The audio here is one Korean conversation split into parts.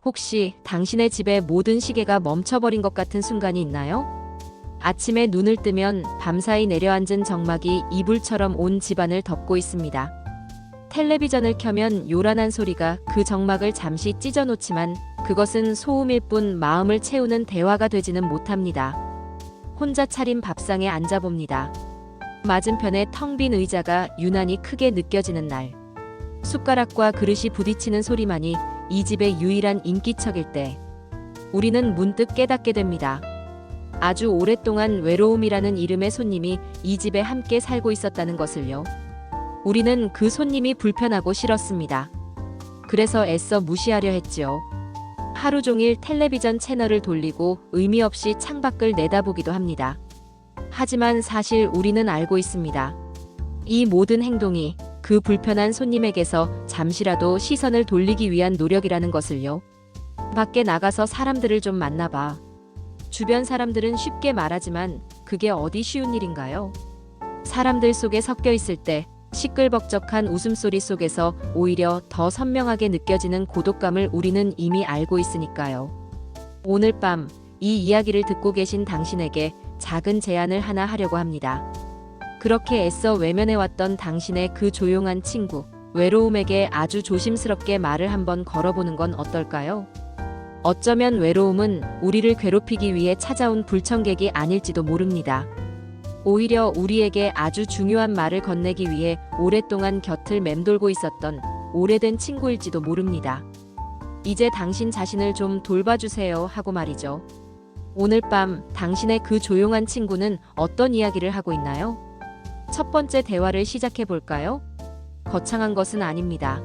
혹시 당신의 집에 모든 시계가 멈춰버린 것 같은 순간이 있나요? 아침에 눈을 뜨면 밤사이 내려앉은 정막이 이불처럼 온 집안을 덮고 있습니다. 텔레비전을 켜면 요란한 소리가 그 정막을 잠시 찢어놓지만 그것은 소음일 뿐 마음을 채우는 대화가 되지는 못합니다. 혼자 차린 밥상에 앉아봅니다. 맞은편에 텅 빈 의자가 유난히 크게 느껴지는 날. 숟가락과 그릇이 부딪히는 소리만이 이 집의 유일한 인기척일 때 우리는 문득 깨닫게 됩니다. 아주 오랫동안 외로움이라는 이름의 손님이 이 집에 함께 살고 있었다는 것을요. 우리는 그 손님이 불편하고 싫었습니다. 그래서 애써 무시하려 했지요. 하루 종일 텔레비전 채널을 돌리고 의미 없이 창밖을 내다보기도 합니다. 하지만 사실 우리는 알고 있습니다. 이 모든 행동이 그 불편한 손님에게서 잠시라도 시선을 돌리기 위한 노력이라는 것을요. 밖에 나가서 사람들을 좀 만나봐. 주변 사람들은 쉽게 말하지만 그게 어디 쉬운 일인가요? 사람들 속에 섞여 있을 때 시끌벅적한 웃음소리 속에서 오히려 더 선명하게 느껴지는 고독감을 우리는 이미 알고 있으니까요. 오늘 밤 이 이야기를 듣고 계신 당신에게 작은 제안을 하나 하려고 합니다. 그렇게 애써 외면해왔던 당신의 그 조용한 친구, 외로움에게 아주 조심스럽게 말을 한번 걸어보는 건 어떨까요? 어쩌면 외로움은 우리를 괴롭히기 위해 찾아온 불청객이 아닐지도 모릅니다. 오히려 우리에게 아주 중요한 말을 건네기 위해 오랫동안 곁을 맴돌고 있었던 오래된 친구일지도 모릅니다. 이제 당신 자신을 좀 돌봐주세요 하고 말이죠. 오늘 밤 당신의 그 조용한 친구는 어떤 이야기를 하고 있나요? 첫 번째 대화를 시작해 볼까요? 거창한 것은 아닙니다.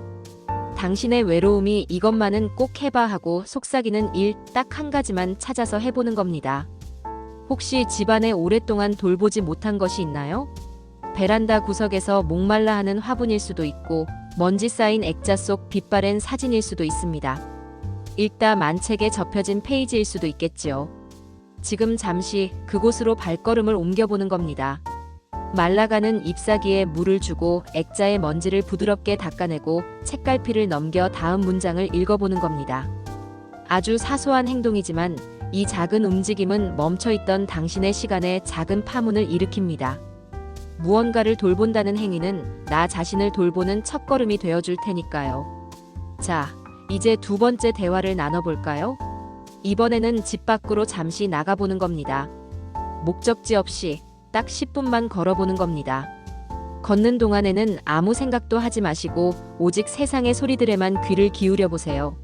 당신의 외로움이 이것만은 꼭 해봐 하고 속삭이는 일 딱 한 가지만 찾아서 해보는 겁니다. 혹시 집안에 오랫동안 돌보지 못한 것이 있나요? 베란다 구석에서 목말라 하는 화분일 수도 있고 먼지 쌓인 액자 속 빛바랜 사진일 수도 있습니다. 읽다 만책에 접혀진 페이지일 수도 있겠지요. 지금 잠시 그곳으로 발걸음을 옮겨보는 겁니다. 말라가는 잎사귀에 물을 주고 액자의 먼지를 부드럽게 닦아내고 책갈피를 넘겨 다음 문장을 읽어보는 겁니다. 아주 사소한 행동이지만 이 작은 움직임은 멈춰있던 당신의 시간에 작은 파문을 일으킵니다. 무언가를 돌본다는 행위는 나 자신을 돌보는 첫걸음이 되어줄 테니까요. 자, 이제 두 번째 대화를 나눠볼까요? 이번에는 집 밖으로 잠시 나가보는 겁니다. 목적지 없이 딱 10분만 걸어보는 겁니다. 걷는 동안에는 아무 생각도 하지 마시고 오직 세상의 소리들에만 귀를 기울여 보세요.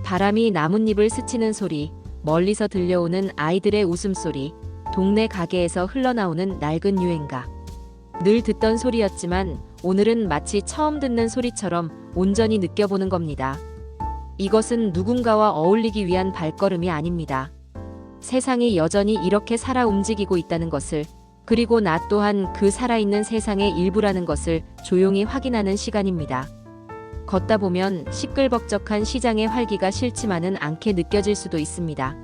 바람이 나뭇잎을 스치는 소리, 멀리서 들려오는 아이들의 웃음소리, 동네 가게에서 흘러나오는 낡은 유행가. 늘 듣던 소리였지만 오늘은 마치 처음 듣는 소리처럼 온전히 느껴보는 겁니다. 이것은 누군가와 어울리기 위한 발걸음이 아닙니다. 세상이 여전히 이렇게 살아 움직이고 있다는 것을, 그리고 나 또한 그 살아있는 세상의 일부라는 것을 조용히 확인하는 시간입니다. 걷다 보면 시끌벅적한 시장의 활기가 싫지만은 않게 느껴질 수도 있습니다.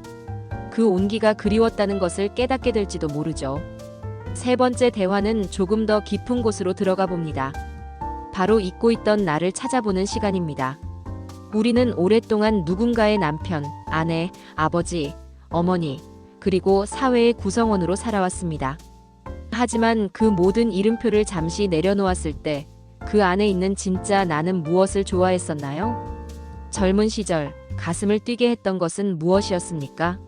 그 온기가 그리웠다는 것을 깨닫게 될지도 모르죠. 세 번째 대화는 조금 더 깊은 곳으로 들어가 봅니다. 바로 잊고 있던 나를 찾아보는 시간입니다. 우리는 오랫동안 누군가의 남편, 아내, 아버지, 어머니, 그리고 사회의 구성원으로 살아왔습니다. 하지만 그 모든 이름표를 잠시 내려놓았을 때 그 안에 있는 진짜 나는 무엇을 좋아했었나요? 젊은 시절 가슴을 뛰게 했던 것은 무엇이었습니까?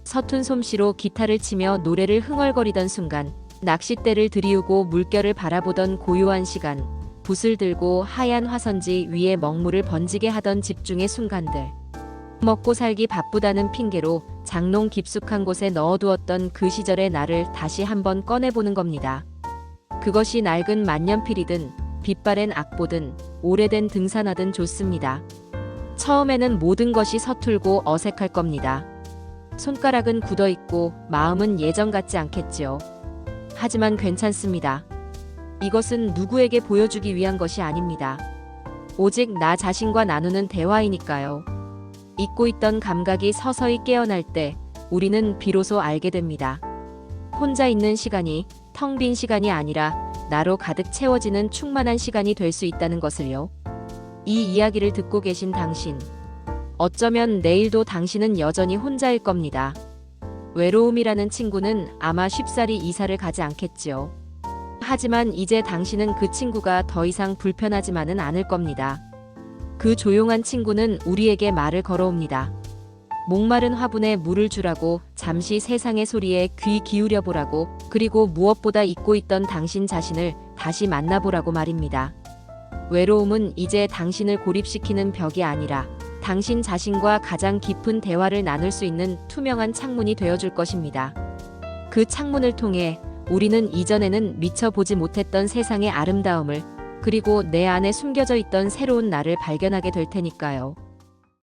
서툰 솜씨로 기타를 치며 노래를 흥얼거리던 순간, 낚싯대를 들이우고 물결을 바라보던 고요한 시간, 붓을 들고 하얀 화선지 위에 먹물을 번지게 하던 집중의 순간들. 먹고 살기 바쁘다는 핑계로 장롱 깊숙한 곳에 넣어두었던 그 시절의 나를 다시 한번 꺼내보는 겁니다. 그것이 낡은 만년필이든 빛바랜 악보든 오래된 등산화든 좋습니다. 처음에는 모든 것이 서툴고 어색할 겁니다. 손가락은 굳어있고 마음은 예전 같지 않겠지요. 하지만 괜찮습니다. 이것은 누구에게 보여주기 위한 것이 아닙니다. 오직 나 자신과 나누는 대화이니까요. 잊고 있던 감각이 서서히 깨어날 때 우리는 비로소 알게 됩니다. 혼자 있는 시간이 텅 빈 시간이 아니라 나로 가득 채워지는 충만한 시간이 될 수 있다는 것을요. 이 이야기를 듣고 계신 당신, 어쩌면 내일도 당신은 여전히 혼자일 겁니다. 외로움이라는 친구는 아마 쉽사리 이사를 가지 않겠지요. 하지만 이제 당신은 그 친구가 더 이상 불편하지만은 않을 겁니다. 그 조용한 친구는 우리에게 말을 걸어옵니다. 목마른 화분에 물을 주라고, 잠시 세상의 소리에 귀 기울여 보라고, 그리고 무엇보다 잊고 있던 당신 자신을 다시 만나보라고 말입니다. 외로움은 이제 당신을 고립시키는 벽이 아니라 당신 자신과 가장 깊은 대화를 나눌 수 있는 투명한 창문이 되어줄 것입니다. 그 창문을 통해 우리는 이전에는 미처 보지 못했던 세상의 아름다움을, 그리고 내 안에 숨겨져 있던 새로운 나를 발견하게 될 테니까요.